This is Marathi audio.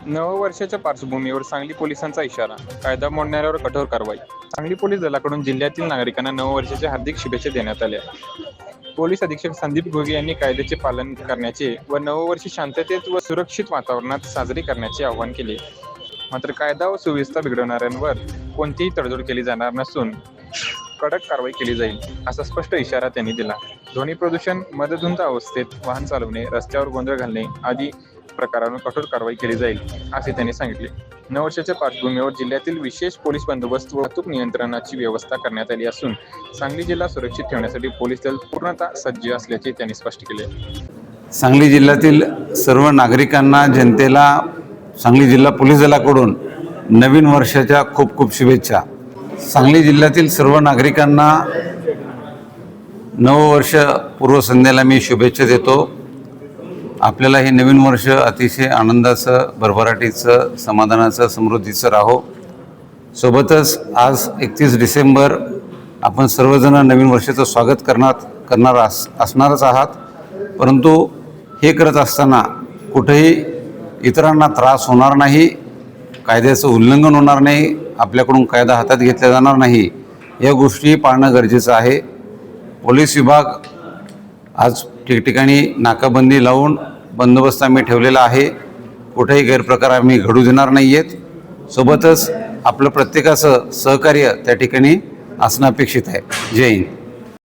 नववर्षाच्या पार्श्वभूमीवर सांगली पोलिसांचा इशारा, कायदा मोडणाऱ्यावर कठोर कारवाई. सांगली पोलीस दलाकडून जिल्ह्यातील नागरिकांना नववर्षाच्या हार्दिक शुभेच्छा देण्यात आल्या. पोलीस अधीक्षक संदीप घोगे यांनी कायद्याचे पालन करण्याचे व नववर्षी शांततेत व सुरक्षित वातावरणात साजरे करण्याचे आवाहन केले. मात्र कायदा व सुव्यवस्था बिघडवणाऱ्यांवर कोणतीही तडजोड केली जाणार नसून कडक कारवाई केली जाईल, असा स्पष्ट इशारा त्यांनी दिला. ध्वनी प्रदूषण, मदधुंद अवस्थेत वाहन चालवणे, रस्त्यावर गोंधळ घालणे आदी प्रकारांवर कठोर कारवाई केली जाईल, असे त्यांनी सांगितले. नववर्षाच्या पार्श्वभूमीवर जिल्ह्यातील विशेष पोलीस बंदोबस्त व वाहतूक नियंत्रणाची व्यवस्था करण्यात आली असून सांगली जिल्हा सुरक्षित ठेवण्यासाठी पोलीस दल पूर्णतः सज्ज असल्याचे त्यांनी स्पष्ट केले. सांगली जिल्ह्यातील सर्व नागरिकांना, जनतेला सांगली जिल्हा पोलीस दलाकडून नवीन वर्षाच्या खूप खूप शुभेच्छा. सांगली जिल्ह्यातील सर्व नागरिकांना नववर्ष पूर्वसंध्येला मी शुभेच्छा देतो. आपल्याला हे नवीन वर्ष अतिशय आनंदाचं, भरभराटीचं, समाधानाचं, समृद्धीचं राहो. सोबतच आज 31 डिसेंबर आपण सर्वजण नवीन वर्षाचं स्वागत करणार असणारच आहात. परंतु हे करत असताना कुठेही इतरांना त्रास होणार नाही, कायद्याचं उल्लंघन होणार नाही, आपल्याकडून कायदा हातात घेतला जाणार नाही, या गोष्टी पाळणं गरजेचं आहे. पोलीस विभाग आज ठिकठिकाणी नाकाबंदी लावून बंदोबस्त आम्ही ठेवलेला आहे. कुठेही गैरप्रकार आम्ही घडू देणार नाही आहेत. सोबतच आपलं प्रत्येकाचं सहकार्य त्या ठिकाणी असणं अपेक्षित आहे. जय हिंद.